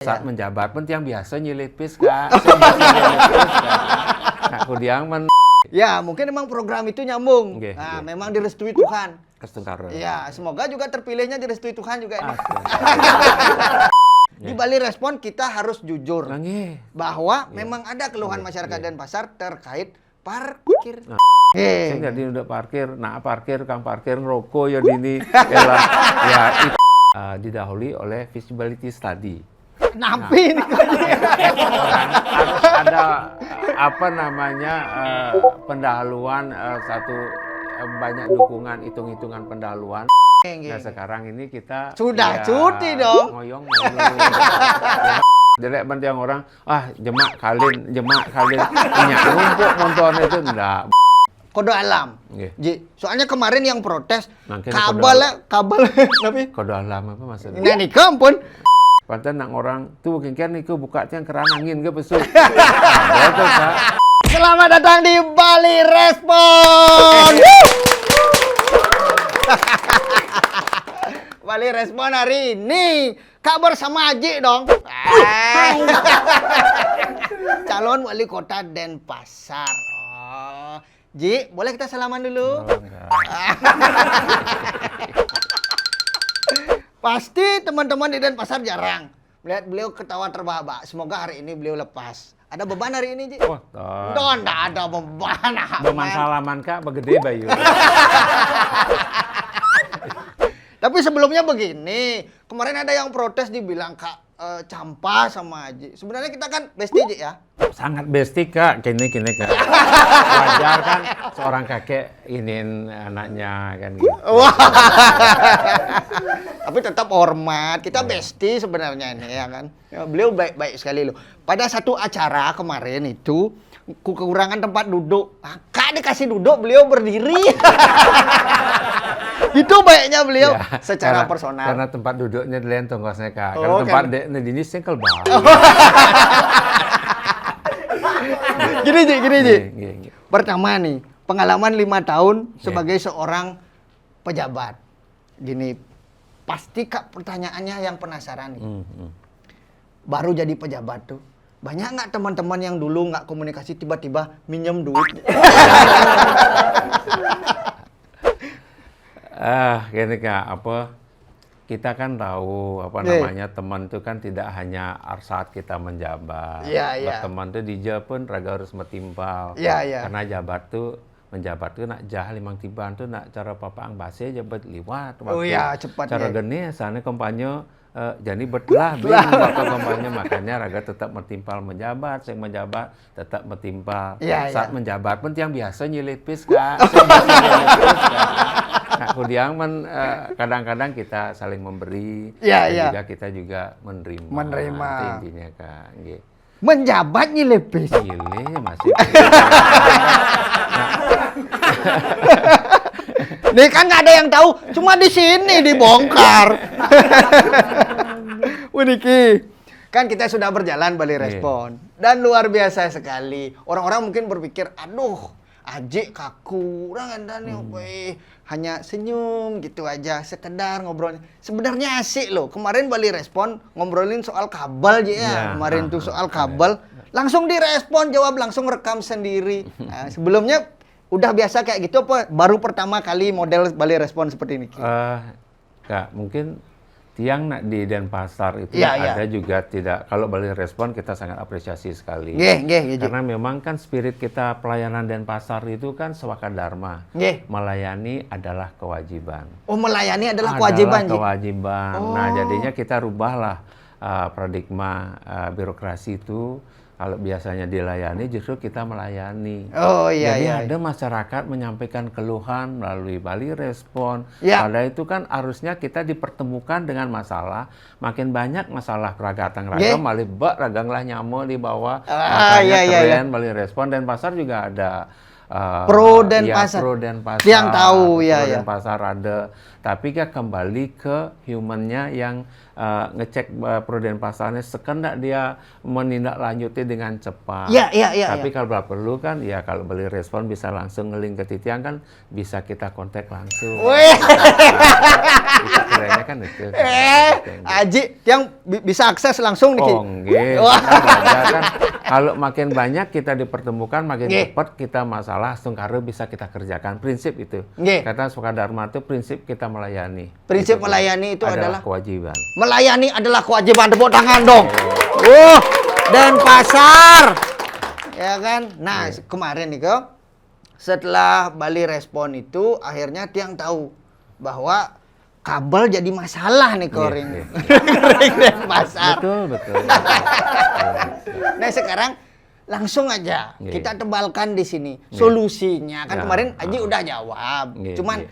Saat menjabat pun yang biasa nyelipis kak, nyelipis kak, kudiang men. Ya, mungkin memang program itu nyambung. Nggih, Nah, nggih. memang direstui Tuhan. Kestengkar. Ya, semoga juga terpilihnya direstui Tuhan juga ini. Di Ya. Bali Respon kita harus jujur Nggih. bahwa Iya. memang ada keluhan Iya, masyarakat iya. Denpasar terkait parkir. Nah. Saya jadi udah parkir, kang parkir ngerokok ya dini, ya itu didahului oleh feasibility study. Nampi ini. Harus ada apa namanya pendahuluan banyak dukungan hitung-hitungan pendahuluan. Nah sekarang ini kita Sudah cuti dong. ngoyong jelek banget yang orang jemak kalin minyak numpuk nonton itu enggak. Kodo alam. Nggih. Ji, soalnya kemarin yang protes Mungkin kabel tapi Kode alam apa maksudnya? nah nih kampun. Pantas nak orang tuh kan niku buka tiang keran angin ke besok. Betul Kak. Selamat datang di Bali Respon. Bali Respon hari ini kabar sama Aji dong. Calon wali kota Denpasar. Oh. Ji, boleh kita salaman dulu? Pasti teman-teman di Denpasar jarang melihat beliau ketawa terbahak-bahak. Semoga hari ini beliau lepas. Ada beban hari ini, Ji? Oh, Enggak ada beban. beman salaman Kak, begede bayu. Tapi sebelumnya begini, kemarin ada yang protes dibilang Kak Campa sama Aji. Sebenarnya kita kan bestie, Ji ya? Sangat bestie Kak, kini Kak. Wajar kan seorang kakek iniin anaknya kan gitu. Wah. Tapi tetap hormat. Kita bestie sebenarnya ini ya kan. Ya, beliau baik-baik sekali loh. Pada satu acara kemarin itu kekurangan tempat duduk. Kak dikasih duduk, beliau berdiri. Itu baiknya beliau Ya, secara personal. Karena tempat duduknya di tongkosnya Kak. Oh, Karena tempat kan. di singkel banget. Gini Ji. Gini. Pertama nih, pengalaman 5 tahun sebagai seorang pejabat. Gini, pasti Kak pertanyaannya yang penasaran nih. Baru jadi pejabat tuh, banyak nggak teman-teman yang dulu nggak komunikasi tiba-tiba minjem duit? Gini Kak, kita kan tahu namanya teman itu kan tidak hanya saat kita menjabat. Iya. Teman itu di pun raga harus metimpal. Iya. Karena menjabat tuh nak jah limang tiban tuh nak cara papang base jabat liwat. Oh iya, cepat. Cara geni sana kampanye jadi betlah waktu kampanye makanya raga tetap metimpal menjabat, saya menjabat tetap metimpal. Saat menjabat pun yang biasa nyelipis Kak. Nah, kudiang kadang-kadang kita saling memberi, dan juga kita juga menerima. Itu intinya Kak. Gitu. Menjabat nyelipis. Gile masih. Nih kan nggak ada yang tahu, cuma di sini dibongkar. Niki, kan kita sudah berjalan Bali Respon dan luar biasa sekali. Orang-orang mungkin berpikir, aduh, Aji kaku, orang ada nih, hanya senyum gitu aja, sekedar ngobrolnya. Sebenarnya asik loh. Kemarin Bali Respon ngobrolin soal kabel ya. Kemarin tuh soal kabel, langsung direspon, jawab langsung, rekam sendiri. Nah, sebelumnya udah biasa kayak gitu apa baru pertama kali model Bali Respon seperti ini? Kak, mungkin tiang nak di Denpasar itu ada juga tidak. Kalau Bali Respon kita sangat apresiasi sekali. Karena memang kan spirit kita pelayanan Denpasar itu kan swaka dharma. Melayani adalah kewajiban. Oh, melayani adalah kewajiban. Nah, jadinya kita rubahlah paradigma birokrasi itu. Kalau biasanya dilayani, justru kita melayani. Jadi ada masyarakat menyampaikan keluhan melalui Bali Respon. Pada itu kan harusnya kita dipertemukan dengan masalah. Makin banyak masalah ragatan ragam, malih ragang lah nyamuk di bawah. Makanya keren Bali Respon. Dan pasar juga ada. Pro Denpasar. Yang tahu Denpasar ada. Tapi kan kembali ke humannya yang ngecek Pro Denpasarnya sekendak dia menindaklanjuti dengan cepat. Tapi kalau perlu kan kalau Bali Respon bisa langsung ngeling ke titian kan bisa kita kontak langsung. Kiranya kan itu. Aji yang bisa akses langsung nih. Oh, nggih. Kan kalau makin banyak kita dipertemukan, makin cepat kita masalah sungkara bisa kita kerjakan. Prinsip itu. Kata Suka Dharma itu prinsip kita melayani. Prinsip itu melayani itu adalah kewajiban. Melayani adalah kewajiban. Tepuk tangan dong. Denpasar. Ya kan? Nah, kemarin nih kok setelah Bali Respon itu akhirnya Tiang tahu bahwa kabel jadi masalah nih Koring. Denpasar. Betul. Nah, sekarang langsung aja kita tebalkan di sini solusinya. Kan kemarin Aji udah jawab. Cuman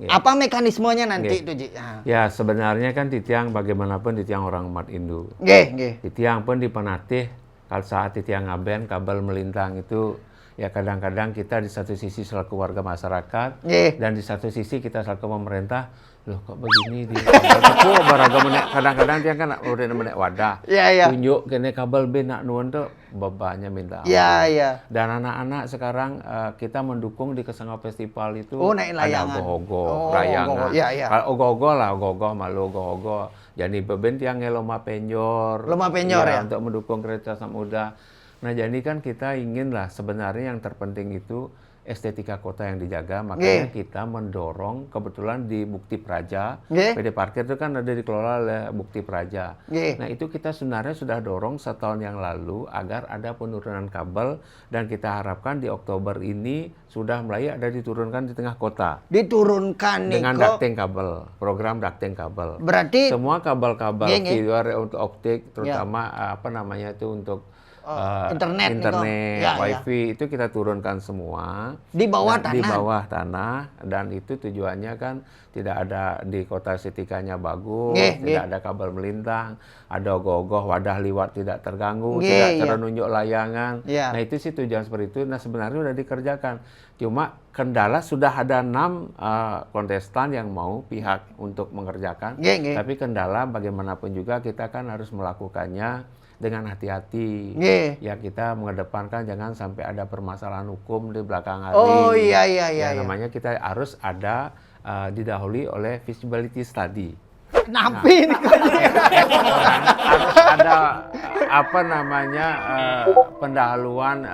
apa mekanismenya nanti itu, Ji? Ya, sebenarnya kan Titiang bagaimanapun Titiang orang umat Hindu. Titiang pun dipenatih kalau saat Titiang ngaben kabel melintang itu ya kadang-kadang kita di satu sisi selaku warga masyarakat dan di satu sisi kita selaku pemerintah, loh kok begini di kadang-kadang dia kan udah menek wadah tunjuk kene kabel be nak nuwun tuh bebannya minta dan anak-anak sekarang kita mendukung di Kesanga Festival itu ada ogoh-ogoh layangan kalau ogoh-ogoh lah ogoh-ogoh malu ogoh-ogoh jadi beben tiang loma penyor ya untuk mendukung kereta muda. Nah, jadi kan kita ingin lah sebenarnya yang terpenting itu estetika kota yang dijaga, makanya kita mendorong kebetulan di Bukti Praja, PD Parkir itu kan ada dikelola oleh Bukti Praja. Nah, itu kita sebenarnya sudah dorong setahun yang lalu agar ada penurunan kabel dan kita harapkan di Oktober ini sudah mulai ada diturunkan di tengah kota. Diturunkan nih dengan ducting kabel, program ducting kabel. Berarti semua kabel-kabel fiber untuk optik terutama apa namanya itu untuk internet wifi itu kita turunkan semua di bawah tanah dan itu tujuannya kan tidak ada di kota estetikanya bagus, tidak ada kabel melintang, ada ogoh-ogoh wadah liwat tidak terganggu, tidak terunjuk layangan. Nah itu sih tujuan seperti itu. Nah sebenarnya sudah dikerjakan. Cuma kendala sudah ada 6 kontestan yang mau pihak untuk mengerjakan. Tapi kendala bagaimanapun juga kita kan harus melakukannya dengan hati-hati. Ya kita mengedepankan jangan sampai ada permasalahan hukum di belakang hari. Namanya kita harus ada didahului oleh feasibility study. Napi ini harus ada apa namanya pendahuluan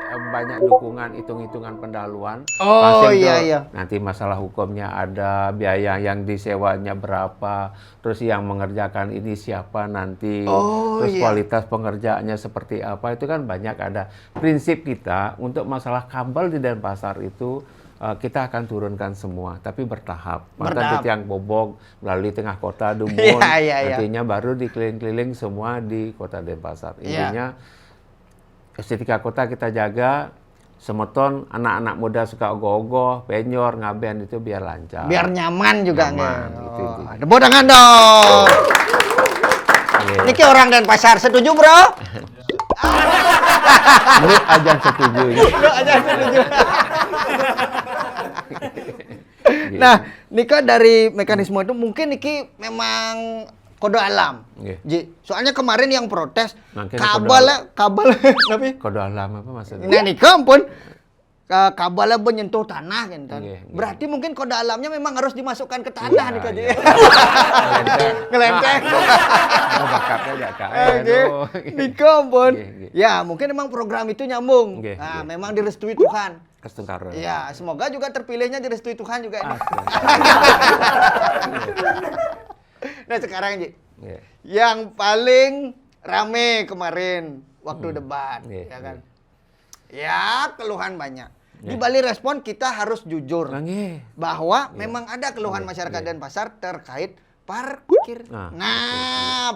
banyak dukungan hitung-hitungan pendahuluan. Nanti masalah hukumnya ada, biaya yang disewanya berapa, terus yang mengerjakan ini siapa nanti, terus kualitas pengerjaannya seperti apa, itu kan banyak ada. Prinsip kita untuk masalah kabel di Denpasar itu kita akan turunkan semua, tapi bertahap. Maka tiang bobok melalui tengah kota Dumun, nantinya baru dikeliling-keliling semua di kota Denpasar. Intinya estetika kota kita jaga, semeton anak-anak muda suka ogoh-ogoh, penyor, ngaben itu biar lancar. Biar nyaman juga nih. Tepuk tangan dong. Niki orang Denpasar, setuju bro? Lu aja setuju. Nah, Nika dari mekanisme itu mungkin Niki memang kode alam. Soalnya kemarin yang protes kabel tapi kode alam apa maksudnya? Nah, Nika ampun kabelnya menyentuh tanah kan. Berarti mungkin kode alamnya memang harus dimasukkan ke tanah nih kan. Ngelenteng. Bakatnya ya Kak. Nika ampun. Ya, mungkin memang program itu nyambung. Nah, memang direstui Tuhan. Ya, semoga juga terpilihnya direstui Tuhan juga ini. Nah sekarang Ji, yang paling rame kemarin waktu debat, ya kan? Ya keluhan banyak. Di Bali Respon kita harus jujur bahwa memang ada keluhan masyarakat Denpasar terkait parkir.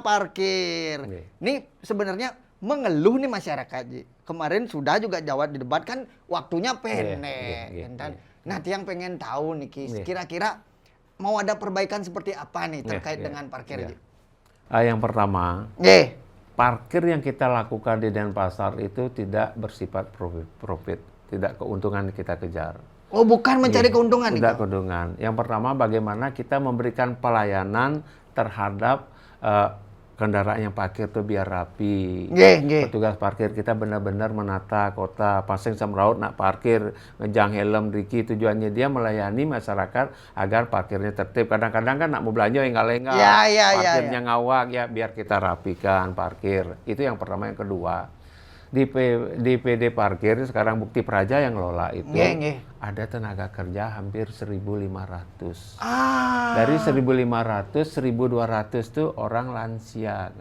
Parkir. Ini sebenarnya mengeluh nih masyarakat Ji. Kemarin sudah juga jawab di debat kan waktunya pendek. Nah Tiang pengen tahu nih kira-kira mau ada perbaikan seperti apa nih terkait dengan parkir? Yang pertama, parkir yang kita lakukan di Denpasar itu tidak bersifat profit, tidak keuntungan kita kejar. Oh, bukan mencari keuntungan? Tidak keuntungan. Yang pertama, bagaimana kita memberikan pelayanan terhadap kendaraan yang parkir tuh biar rapi. Petugas parkir kita benar-benar menata kota, pasang semraut nak parkir, ngejang helm Riki, tujuannya dia melayani masyarakat agar parkirnya tertib. Kadang-kadang kan nak mau belanja enggak-enggak, parkirnya ngawak ya, biar kita rapikan parkir. Itu yang pertama. Yang kedua, di PD parkir sekarang Bukti Praja yang lola itu ada tenaga kerja hampir 1.500. Dari 1.500, 1.200 tuh orang lansia.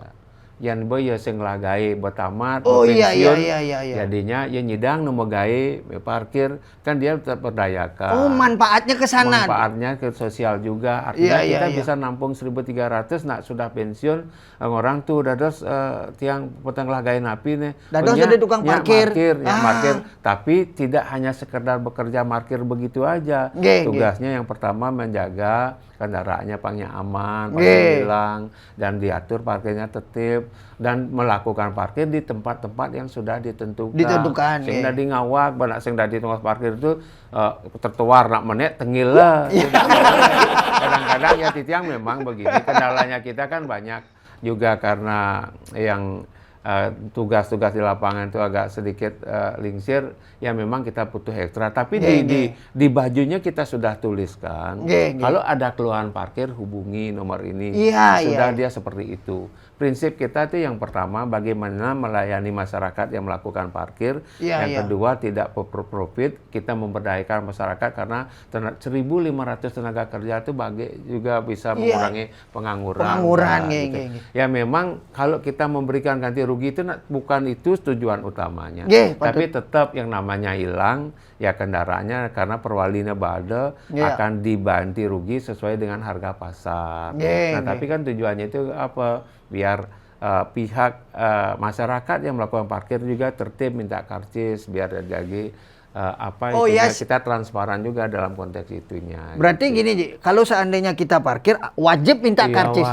Yang boy ya sing lagai bertamat, pensiun, jadinya ya nyidang nemu gawe parkir, kan dia terperdayakan. Manfaatnya ke sana. Manfaatnya ke sosial juga. Artinya kita bisa nampung 1.300, nak sudah pensiun, orang tuh dados tiang petang lagai napi nih. Dados jadi tukang parkir. Parkir. Tapi tidak hanya sekedar bekerja parkir begitu aja. Tugasnya yang pertama menjaga kendaraannya pangnya aman, parkir hilang, dan diatur parkirnya tertib, dan melakukan parkir di tempat-tempat yang sudah ditentukan. Sing dadi ngawak, banyak sing dadi tempat parkir itu tertuar nak menit tengil lah. Kadang-kadang ya titiang memang begini, kendalanya kita kan banyak juga karena yang tugas-tugas di lapangan itu agak sedikit lingsir, ya memang kita butuh ekstra. Tapi di bajunya kita sudah tuliskan, kalau ada keluhan parkir hubungi nomor ini. Sudah dia seperti itu. Prinsip kita itu yang pertama bagaimana melayani masyarakat yang melakukan parkir. Yang kedua tidak for profit, kita memberdayakan masyarakat karena 1.500 tenaga kerja itu juga bisa mengurangi pengangguran. Gitu. Ya memang kalau kita memberikan ganti rugi itu bukan itu tujuan utamanya. Tapi tetap yang namanya hilang ya kendaraannya karena perwalinya bade akan dibanti rugi sesuai dengan harga pasar. Tapi kan tujuannya itu apa? Biar pihak masyarakat yang melakukan parkir juga tertib, minta karcis biar jadi kita transparan juga dalam konteks itunya. Berarti gitu. Gini Ji, kalau seandainya kita parkir wajib minta karcis.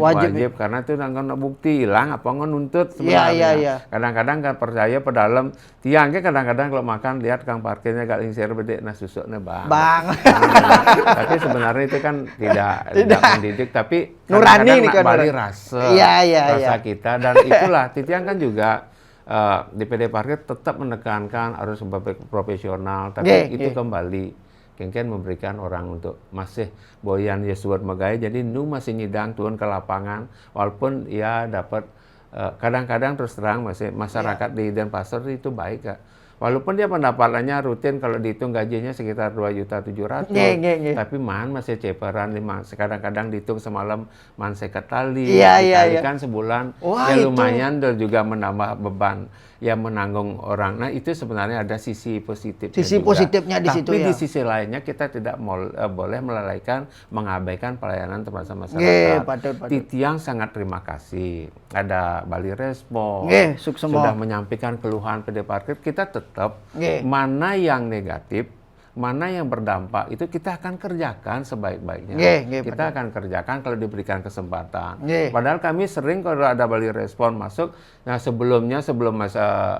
Wajib karena itu nangkon bukti hilang apa nuntut sebenarnya. Kadang-kadang kan percaya pedalam tiangnya kadang-kadang kalau makan lihat kang parkirnya gak lingsir bedek nah susuknya bang. Tapi sebenarnya itu kan tidak mendidik, tapi nurani kadang-kadang bali rasa kita, dan itulah titiang kan juga di PD parkir tetap menekankan harus profesional, tapi itu kembali kengken memberikan orang untuk masih boyan ya suat megai, jadi nu masih nyidang turun ke lapangan walaupun ya dapat kadang-kadang terus terang masih masyarakat di Denpasar itu baik Kak. Walaupun dia pendapatannya rutin kalau dihitung gajinya sekitar 2.700.000, tapi masih ceperan kadang-kadang dihitung semalam sekat tali, dikalikan sebulan, ya lumayan dan juga menambah beban yang menanggung orang. Nah itu sebenarnya ada sisi positifnya. Positifnya di situ ya. Tapi di sisi lainnya kita tidak boleh melalaikan, mengabaikan pelayanan teman-teman masyarakat. Titiang sangat terima kasih. Ada Bali Respon, sudah menyampaikan keluhan PD parkir, kita tetap mana yang negatif, mana yang berdampak itu kita akan kerjakan sebaik-baiknya. Kita akan kerjakan kalau diberikan kesempatan. Padahal kami sering kalau ada Bali Respon masuk, nah sebelum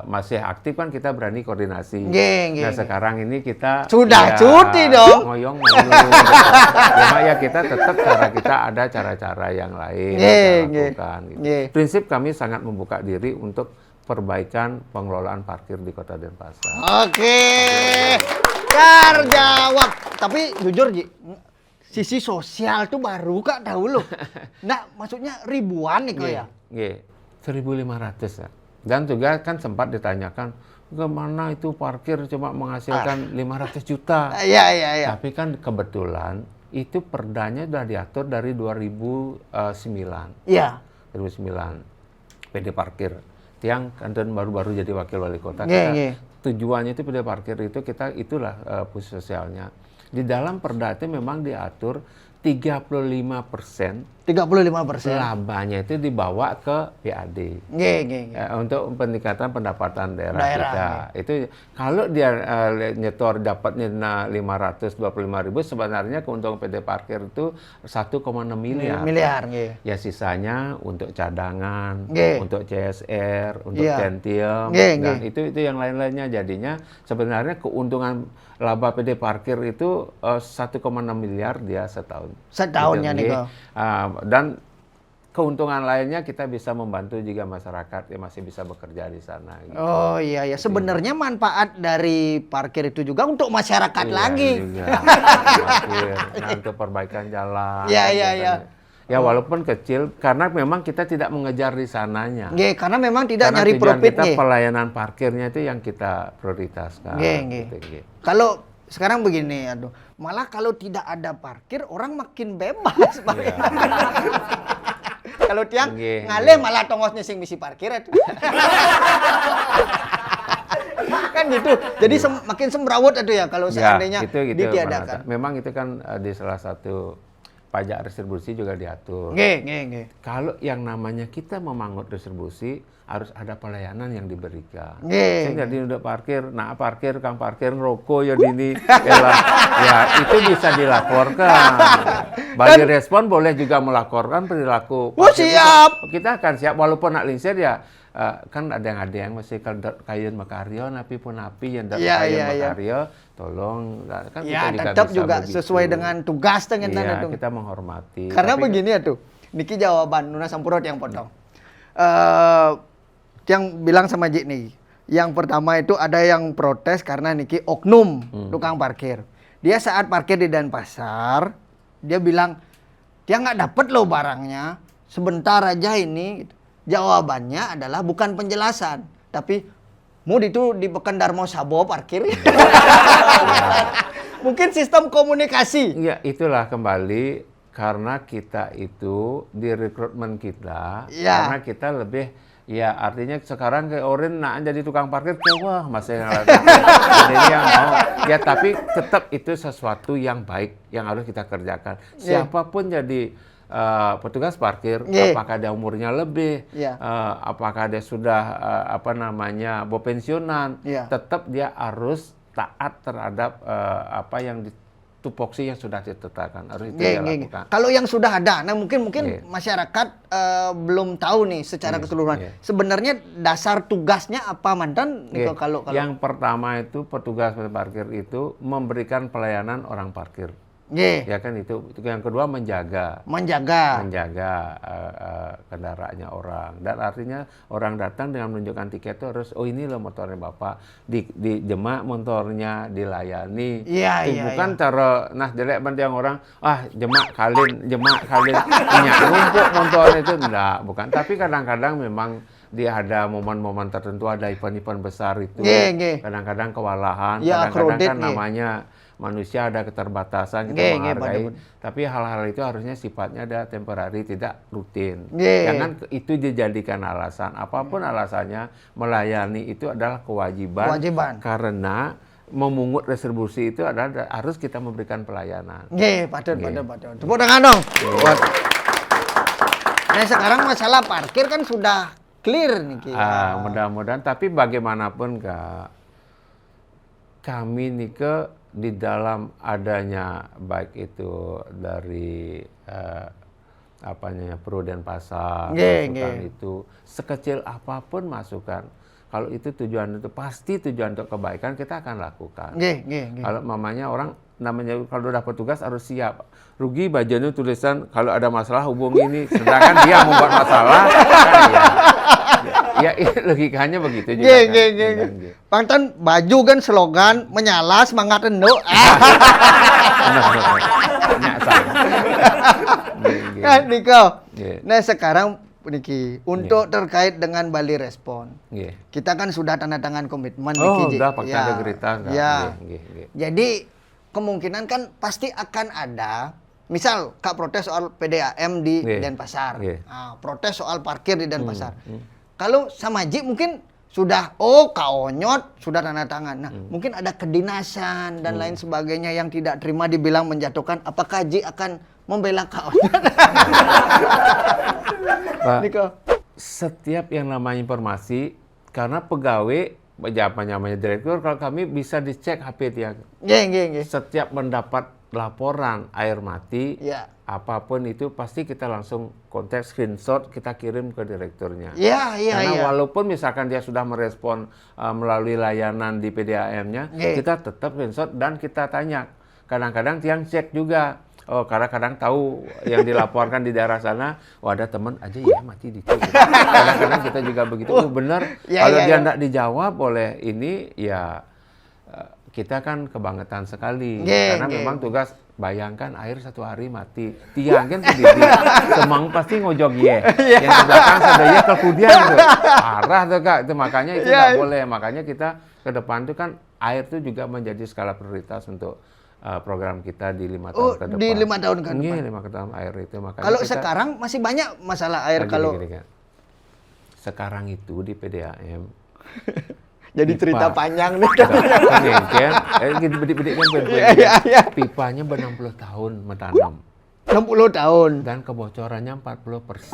masih aktif kan kita berani koordinasi. Nah sekarang ini kita sudah cuti dong. Ngoyong cuma ya kita tetap kita ada cara-cara yang lain kita lakukan. Gitu. Prinsip kami sangat membuka diri untuk perbaikan pengelolaan parkir di Kota Denpasar. Terjawab. Tapi jujur Ji, sisi sosial tuh baru Kak tahu loh. Nah, maksudnya ribuan nih kok ya. 1.500 ya. Dan juga kan sempat ditanyakan, kemana itu parkir cuma menghasilkan 500 juta. Tapi kan kebetulan itu perdanya sudah diatur dari 2009. 2009 PD parkir. Tiang kanton baru-baru jadi wakil wali kota. Tujuannya itu PD parkir itu itulah fungsi sosialnya. Di dalam perda itu memang diatur 35% labanya itu dibawa ke PAD untuk peningkatan pendapatan daerah kita. Itu kalau dia nyetor dapatnya 525.000, sebenarnya keuntungan PD parkir itu 1,6 miliar. Ya sisanya untuk cadangan, untuk CSR, untuk Centium, dan itu yang lain-lainnya. Jadinya sebenarnya keuntungan laba PD parkir itu 1,6 miliar dia setahun. Setahunnya nih kok. Dan keuntungan lainnya kita bisa membantu juga masyarakat yang masih bisa bekerja di sana. Gitu. Oh iya ya, sebenarnya manfaat dari parkir itu juga untuk masyarakat lagi. Juga. Parkir, untuk perbaikan jalan. Iya. Ya walaupun kecil, karena memang kita tidak mengejar di sananya. Karena memang tidak karena nyari profit. Kita pelayanan parkirnya itu yang kita prioritaskan. Gitu. Kalau sekarang begini, malah kalau tidak ada parkir orang makin bebas. Kalau tiang ngalih malah tongosnya sing misi parkir itu. Kan gitu. Jadi makin semrawut itu ya kalau seandainya ditiadakan. Memang itu kan di salah satu pajak retribusi juga diatur. Kalau yang namanya kita memangut retribusi harus ada pelayanan yang diberikan. Saya jadi udah parkir, kang parkir ngerokok ya dini, ya itu bisa dilaporkan. Bagi respon boleh juga melaporkan perilaku. Siap. Kita akan siap walaupun nak lingsir ya. Kan ada yang masih kayun Makario, napi pun napi yang kayun Makario, tolong kan ya tetap juga sesuai dengan tugas dengan kita menghormati. Karena begini niki jawaban Nuna Sampurot yang potong. Yang bilang sama Jik nih, yang pertama itu ada yang protes karena niki oknum tukang parkir. Dia saat parkir di Denpasar, dia bilang dia nggak dapet loh barangnya, sebentar aja ini. Jawabannya adalah bukan penjelasan, tapi mood itu di Pekandarmo Sabo parkir. Mungkin sistem komunikasi. Ya itulah kembali karena kita itu di rekrutmen kita, karena kita lebih artinya sekarang ke Orin jadi tukang parkir wah masih jadi yang mau tapi tetap itu sesuatu yang baik yang harus kita kerjakan. Siapapun jadi petugas parkir, apakah dia umurnya lebih, apakah dia sudah pensiunan, tetap dia harus taat terhadap apa yang tupoksi yang sudah ditetapkan, harus itu dia lakukan. Kalau yang sudah ada, mungkin masyarakat belum tahu nih secara keseluruhan. Sebenarnya dasar tugasnya apa mantan? Kalau yang pertama itu petugas parkir itu memberikan pelayanan orang parkir. Ya kan itu yang kedua menjaga kendaraannya orang, dan artinya orang datang dengan menunjukkan tiket itu harus ini loh motornya bapak, dijemak motornya, dilayani. Bukan cara jelek yang orang jemak kalin numpuk motornya itu enggak, bukan. Tapi kadang-kadang memang dia ada momen-momen tertentu, ada event-event besar itu, kadang-kadang kewalahan, kadang-kadang kan namanya manusia ada keterbatasan, kita menghargai, tapi hal-hal itu harusnya sifatnya ada temporary, tidak rutin. Jangan itu dijadikan alasan. Apapun alasannya, melayani itu adalah kewajiban. Karena memungut retribusi itu adalah harus kita memberikan pelayanan. Patut. Tepuk tangan dong. Nah sekarang masalah parkir kan sudah clear nih. Mudah-mudahan, tapi bagaimanapun kami nih di dalam adanya baik itu dari Pruden Pasar, masukan itu sekecil apapun masukan, kalau itu tujuan itu pasti tujuan untuk kebaikan, kita akan lakukan. Kalau mamanya orang kalau udah petugas harus siap, rugi bajunya tulisan kalau ada masalah hubungi ini, sedangkan dia membuat masalah kan logikanya begitu juga. Pantan baju kan slogan menyala semangat endo. Kan Niko. Nah sekarang Niki untuk terkait dengan Bali Respon, kita kan sudah tanda tangan komitmen. Udah pakai integritas. Jadi kemungkinan kan pasti akan ada. Misal Kak protes soal PDAM di Denpasar, protes soal parkir di Denpasar. Kalau sama Ji mungkin sudah Kak Onyot sudah tanda tangan. Nah, mungkin ada kedinasan dan lain sebagainya yang tidak terima dibilang menjatuhkan. Apakah Ji akan membela Kak Onyot? Setiap yang namanya informasi, karena pegawai namanya direktur, kalau kami bisa dicek HP dia. Setiap mendapat laporan air mati, apapun itu pasti kita langsung kontak, screenshot, kita kirim ke direkturnya. Karena walaupun misalkan dia sudah merespon melalui layanan di PDAM-nya, kita tetap screenshot dan kita tanya. Kadang-kadang tiang cek juga, Oh, kadang-kadang tahu yang dilaporkan di daerah sana, oh ada teman aja ya mati di situ. Kadang-kadang kita juga begitu. Oh benar, kalau dia enggak dijawab oleh ini, ya kita kan kebangetan sekali. Karena memang tugas, bayangkan air 1 hari mati. Tiang kan pedidi, semang pasti ngojok ye. Yang di belakang sadaya kemudian tuh. Parah tuh Kak, itu makanya itu nggak boleh. Makanya kita ke depan tuh kan air tuh juga menjadi skala prioritas untuk program kita di 5 tahun ke depan. Di 5 tahun ke depan. Iya, 5 tahun air itu. Makanya kalau sekarang masih banyak masalah air kalau kan. Sekarang itu di PDAM jadi cerita panjang nih. Bedik-bedik kan pipanya ber-60 tahun menanam. 60 tahun. Dan kebocorannya 40%.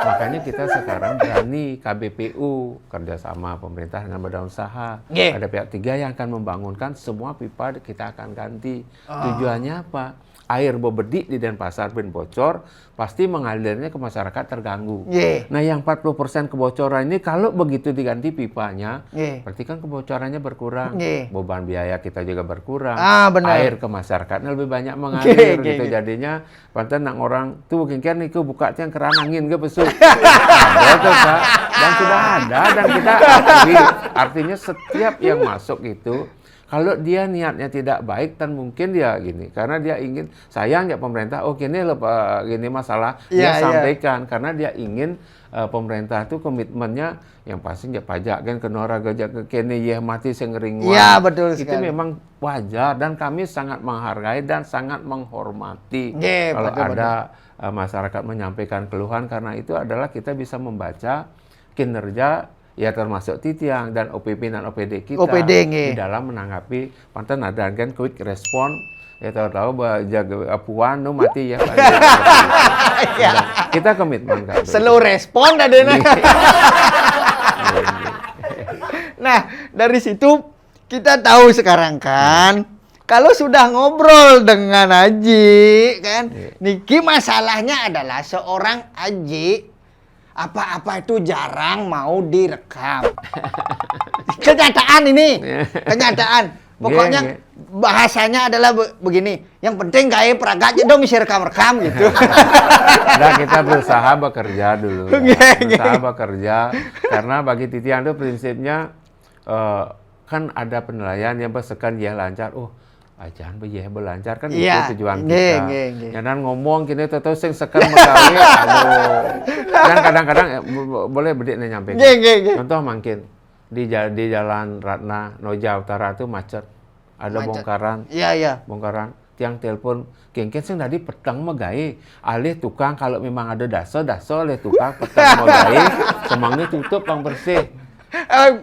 Makanya kita sekarang berani KBPU, kerjasama pemerintah dengan badan usaha. Ada pihak 3 yang akan membangunkan semua pipa kita akan ganti. Tujuannya apa? Air bebedik di Denpasar bin bocor, pasti mengalirnya ke masyarakat terganggu. Nah yang 40% kebocoran ini kalau begitu diganti pipanya, berarti kan kebocorannya berkurang. Beban biaya kita juga berkurang. Air ke masyarakatnya lebih banyak mengalir gitu. Jadinya, pantas nak orang tuh mungkin niku buka tiang keran angin ke besuk. Ada tuh Kak. Dan sudah ada dan kita akui. Artinya setiap yang masuk itu, kalau dia niatnya tidak baik dan mungkin dia gini, karena dia ingin, sayang ya pemerintah, gini masalah, dia sampaikan, karena dia ingin pemerintah itu komitmennya yang pasti ya pajak kan kenora gajah ke kene ya mati sengering. Iya betul sekali. Itu memang wajar dan kami sangat menghargai dan sangat menghormati kalau ada masyarakat menyampaikan keluhan, karena itu adalah kita bisa membaca kinerja ya termasuk Titiang dan OPP dan OPD kita di dalam menanggapi pantan ada kan quick respon ya tahu-tahu jaga apuan nu mati ya. Kita komitmen Kak. Slow respon tadi. Nah, dari situ kita tahu sekarang kan kalau sudah ngobrol dengan Haji kan, Niki masalahnya adalah seorang Haji apa-apa itu jarang mau direkam. Kenyataan ini, kenyataan. Pokoknya bahasanya adalah begini. Yang penting kayak peragaknya dong mesti rekam-rekam gitu. Nah, kita berusaha bekerja dulu. Berusaha bekerja karena bagi Titiang itu prinsipnya kan ada penilaian yang bersekan ya lancar. Ajan bejeh belancar kan itu tujuan kita. Ya dan ngomong kini tahu sing sekan megawe dan kadang-kadang boleh bedik nyampe. Contoh mungkin di jalan Ratna Noja Utara itu macet. Ada bongkaran. Bongkaran tiang telepon kengken sing tadi petang megawe. Alih tukang kalau memang ada daso oleh tukang petang megawe semangnya tutup pang bersih.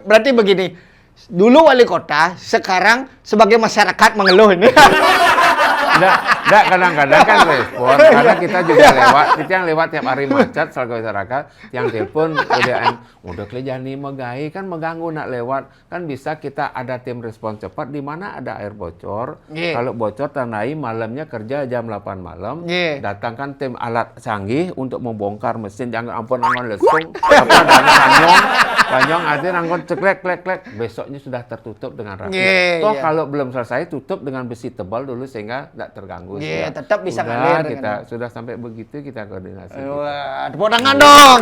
Berarti begini. Dulu wali kota, sekarang sebagai masyarakat mengeluh ini. Enggak, kadang-kadang kan respon, karena kita juga lewat tiap hari macet sebagai masyarakat, yang telepon udah kelejani megai kan mengganggu nak lewat, kan bisa kita ada tim respon cepat di mana ada air bocor. Kalau bocor tandai malamnya kerja jam 8 malam, datangkan tim alat canggih untuk membongkar mesin, jangan ampun lesung, Banyong artinya angkot ceklek, besoknya sudah tertutup dengan rapi. Kalau belum selesai, tutup dengan besi tebal dulu sehingga tidak terganggu. Tetap bisa ngalir. Kita sudah sampai begitu kita koordinasi. Tepuk tangan dong.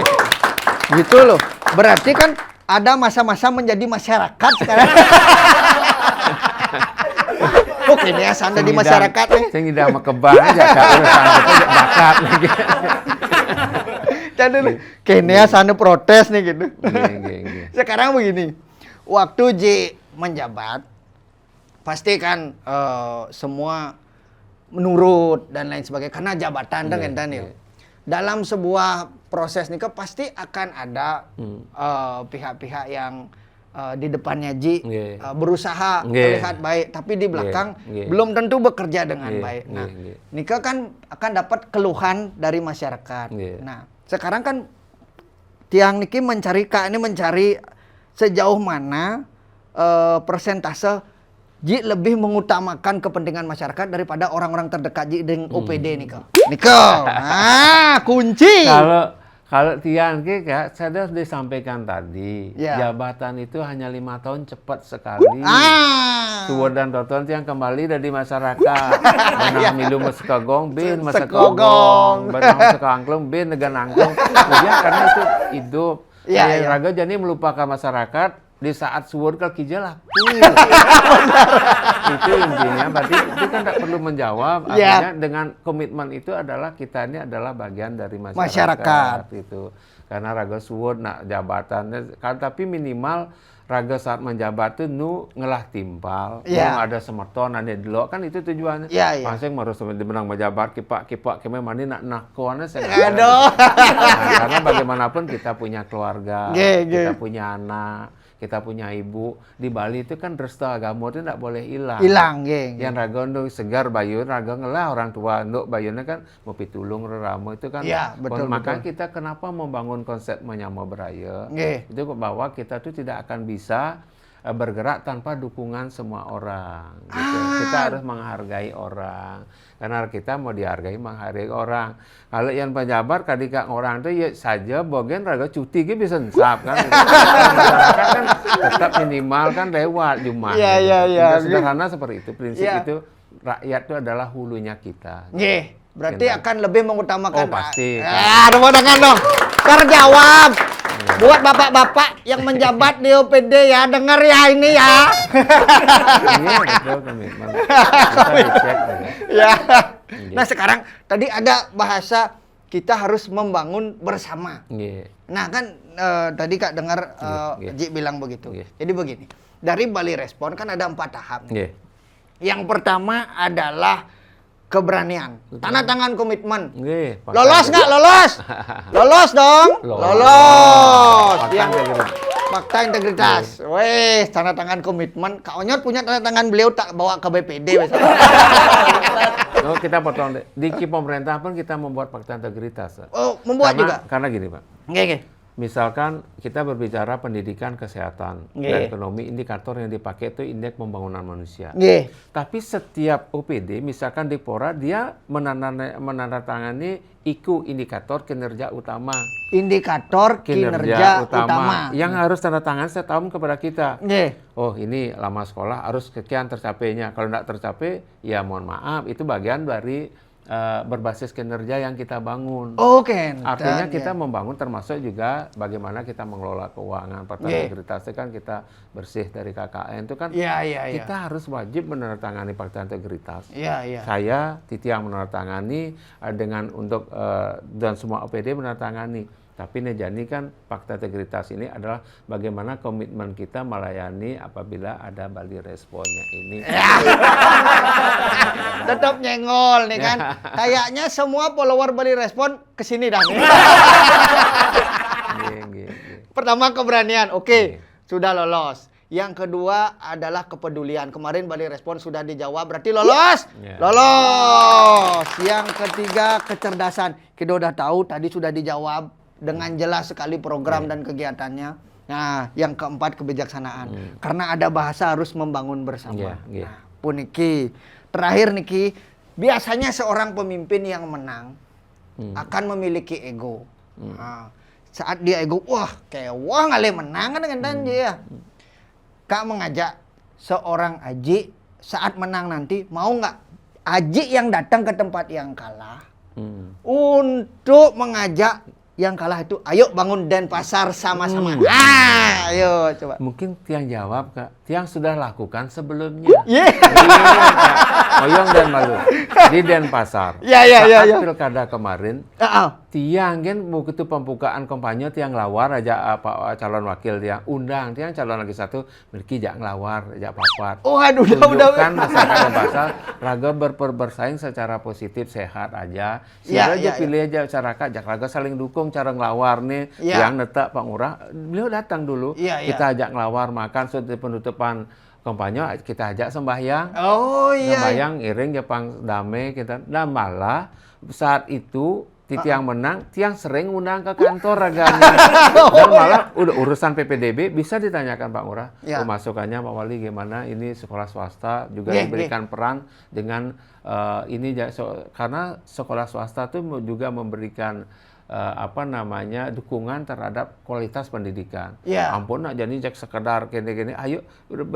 Gitu loh. Berarti kan ada masa-masa menjadi masyarakat sekarang. Ini asanda di masyarakat nih. Saya tidak mau kebang aja, Kak. Udah bakat lagi. Jadi kayaknya sana protes nih gitu. Sekarang begini, waktu J menjabat, pasti kan semua menurut dan lain sebagainya karena jabatan dan Daniel. Dalam sebuah proses nih pasti akan ada pihak-pihak yang di depannya Ji berusaha terlihat baik, tapi di belakang belum tentu bekerja dengan baik. Nah, Nika kan akan dapat keluhan dari masyarakat. Nah, sekarang kan tiang Niki mencari sejauh mana persentase Ji lebih mengutamakan kepentingan masyarakat daripada orang-orang terdekat Ji dengan OPD Nika. Nah, kunci. Kalau tiang Kak, saya sudah disampaikan tadi, Ya. jabatan itu hanya 5 tahun cepat sekali. Suwon dan toton tiang kembali dari masyarakat. Menang milu mesekagong, bin mesekagong. Benang mesekangklung, bin negan angklung. Kemudian karena itu hidup. Ya, Saya ya. raga jadi melupakan masyarakat. Di saat suwon ke kijel laku. Itu intinya, berarti itu kan tidak perlu menjawab. Artinya dengan komitmen itu adalah kita ini adalah bagian dari masyarakat. Itu. Karena raga suwon, nak jabatannya, kan, tapi minimal raga saat menjabat itu ngelah timpal, ada semerton, ada delok, kan itu tujuannya. Masing harus dimenang menjabat, kipak kemana nak nakuannya saya. Aduh. Karena bagaimanapun kita punya keluarga, kita punya anak. Kita punya ibu di Bali itu kan restu agama itu tidak boleh hilang. Yang raga untuk segar bayun, raga ngelah orang tua untuk bayunnya kan mau pitulung reramu itu kan. Betul. Maka kita kenapa membangun konsep menyama beraya? Itu bahwa kita tuh tidak akan bisa bergerak tanpa dukungan semua orang. Gitu. Kita harus menghargai orang. Karena kita mau dihargai, menghargai orang. Kalau yang pejabat kadika orang itu ya saja bagian raga cuti gitu bisa nsap kan. Masyarakat kan tetap minimal kan lewat Jumat. Gitu. Sederhana seperti itu. Prinsip itu rakyat itu adalah hulunya kita. Berarti akan lebih mengutamakan. Pasti. Tepuk tangan dong. Terjawab. Buat bapak-bapak yang menjabat di OPD ya, dengar ya ini ya. Iya, betul komitmen. Kita dicek. Nah sekarang tadi ada bahasa kita harus membangun bersama. Nah kan tadi Kak dengar Ji bilang begitu. Jadi begini, dari Bali Respon kan ada 4 tahap. Yang pertama adalah keberanian, tanda tangan komitmen. Lolos nggak? Lolos? Lolos dong. Lolos. Fakta integritas. Wes, tanda tangan komitmen. Kak Onyot punya tanda tangan beliau tak bawa ke BPD. Kita potong deh. Di pemerintah pun kita membuat fakta integritas. Membuat juga. Karena gini Pak. Misalkan kita berbicara pendidikan, kesehatan, dan ekonomi, indikator yang dipakai itu indeks pembangunan manusia. Tapi setiap OPD, misalkan di Pora, dia menandatangani IKU, indikator kinerja utama. Indikator kinerja utama. Yang harus tanda tangan setiap tahun kepada kita. Oh ini lama sekolah harus sekian tercapainya. Kalau tidak tercapai, ya mohon maaf, itu bagian dari berbasis kinerja yang kita bangun. Artinya kita membangun termasuk juga bagaimana kita mengelola keuangan. Fakta integritas itu kan kita bersih dari KKN itu kan kita harus wajib menandatangani fakta integritas. Saya Titiang menandatangani dengan untuk dan semua OPD menandatangani. Tapi Nejani kan fakta integritas ini adalah bagaimana komitmen kita melayani apabila ada Bali Responnya ini. Tetap nyengol nih kan. Kayaknya semua follower Bali Respon kesini dah. Pertama keberanian, sudah lolos. Yang kedua adalah kepedulian. Kemarin Bali Respon sudah dijawab, berarti lolos. Lolos. Yang ketiga kecerdasan. Kita udah tahu tadi sudah dijawab dengan jelas sekali program dan kegiatannya. Nah, yang keempat kebijaksanaan. Karena ada bahasa harus membangun bersama. Nah, pun Niki. Terakhir Niki, biasanya seorang pemimpin yang menang akan memiliki ego. Nah, saat dia ego, wah ngale menang kan dengan tanji ya. Kak mengajak seorang Aji saat menang nanti, mau nggak Aji yang datang ke tempat yang kalah untuk mengajak yang kalah itu, ayo bangun Denpasar sama-sama. Ayo coba. Mungkin Tiang jawab Kak, Tiang sudah lakukan sebelumnya. Oyong dan Malu di Denpasar. Saat pilkada kemarin, Tiang kan begitu pembukaan kampanye Tiang lawar aja Pak calon wakil Tiang undang Tiang calon lagi satu, mereka jak ngelawar, jak papat. Tunjukkan masyarakat Denpasar raga bersaing secara positif, sehat aja. Sehingga pilih aja masyarakat, jak raga saling dukung cara ngelawar nih. Yang netak Pak Ngurah, beliau datang dulu. Kita ajak ngelawar makan setelah penutupan kampanye, kita ajak sembahyang. Sembahyang iring Jepang damai kita. Dan malah saat itu Tiang menang, Tiang sering undang ke kantor raganya. Dan malah udah urusan PPDB bisa ditanyakan Pak Ngurah. Pemasukannya Pak Wali gimana? Ini sekolah swasta juga diberikan peran dengan ini karena sekolah swasta itu juga memberikan dukungan terhadap kualitas pendidikan. Yeah. Ampun nak jadi cek sekedar gini-gini, ayo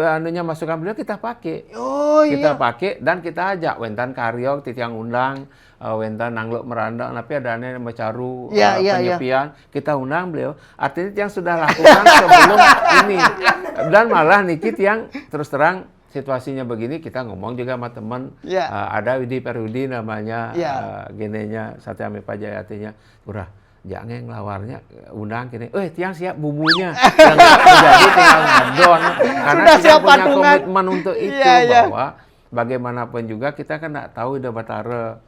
anunya masukan beliau kita pakai. Kita pakai dan kita ajak wentan karyok titiang undang, wentan nangluk merandang, tapi adanya mecaru penyepian, kita undang beliau. Artinya yang sudah lakukan sebelum ini. Dan malah Nikit yang terus terang situasinya begini, kita ngomong juga sama teman, ada Widi Perudi namanya, genenya Satya Amipa Jayatinya, urah, jangan ngelawarnya, undang gini, tiang siap bumbunya, yang jadi tinggal ngadon, karena kita punya komitmen untuk itu, bahwa bagaimanapun juga kita kan nggak tahu ide Batara,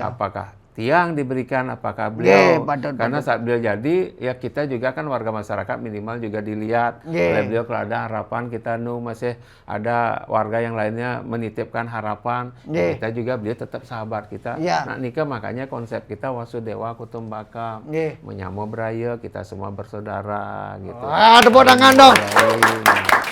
apakah tiang diberikan, apakah beliau, karena saat beliau jadi, ya kita juga kan warga masyarakat minimal juga dilihat oleh beliau kalau ada harapan, kita masih ada warga yang lainnya menitipkan harapan, kita juga beliau tetap sahabat kita. Nah nikah makanya konsep kita Wasudewa Kutumbaka, menyamo beraya, kita semua bersaudara gitu. Tepuk tangan dong.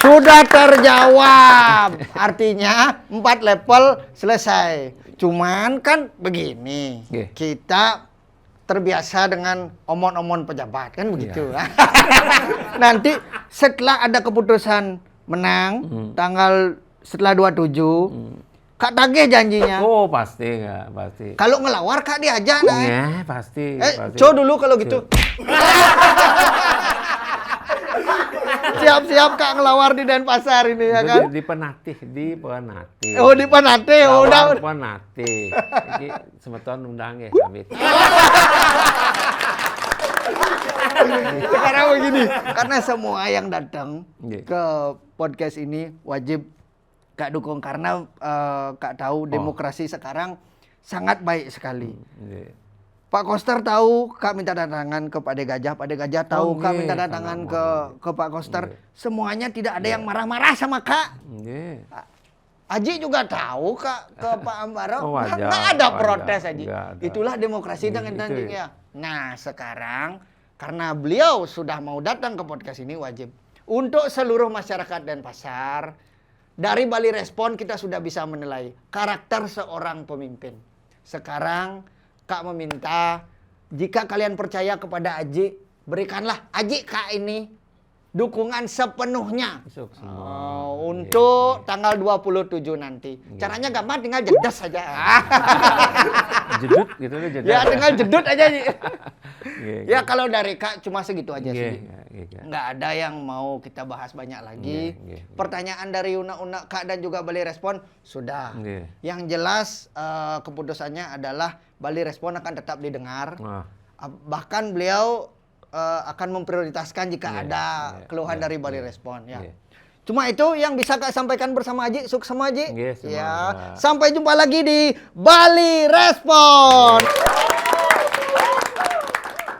Sudah terjawab. Artinya 4 level selesai. Cuman kan begini, kita terbiasa dengan omon-omon pejabat, kan begitu. Nanti setelah ada keputusan menang, tanggal setelah 27, Kak tagih janjinya. Oh pasti nggak, pasti. Kalau ngelawar Kak diajak dah. Ya pasti. Co dulu kalau gitu. Siap-siap Kak ngelawar di Denpasar ini ya kan? Di Penatih. Oh di Penatih, udah. Penatih. Ini semeton undang ya kami. Sekarang begini, karena semua yang datang ke podcast ini wajib Kak dukung karena Kak tahu demokrasi sekarang sangat baik sekali. Pak Koster tahu Kak minta datangan ke Pak De Gajah, Pak De Gajah tahu Kak minta datangan ke Pak Koster. Semuanya tidak ada yang marah-marah sama Kak. Aji juga tahu Kak ke Pak Ambaro, nggak ada protes Aji. Itulah demokrasi dengan ya. Nah sekarang karena beliau sudah mau datang ke podcast ini, wajib untuk seluruh masyarakat Denpasar, dari Bali Respon kita sudah bisa menilai karakter seorang pemimpin. Sekarang Kak meminta, jika kalian percaya kepada Aji, berikanlah Aji Kak ini dukungan sepenuhnya untuk tanggal 27 nanti. Caranya gampang, tinggal jedas saja. Jedut gitu loh, jedut. Ya tinggal jedut aja. Ya kalau dari Kak cuma segitu aja sih. Nggak ada yang mau kita bahas banyak lagi. Pertanyaan dari Una-Una Kak dan juga Bali Respon sudah. Yang jelas keputusannya adalah Bali Respon akan tetap didengar. Bahkan beliau akan memprioritaskan jika ada keluhan dari Bali Respon. Cuma itu yang bisa Kak sampaikan bersama Aji. Sukses sama Aji. Sampai jumpa lagi di Bali Respon.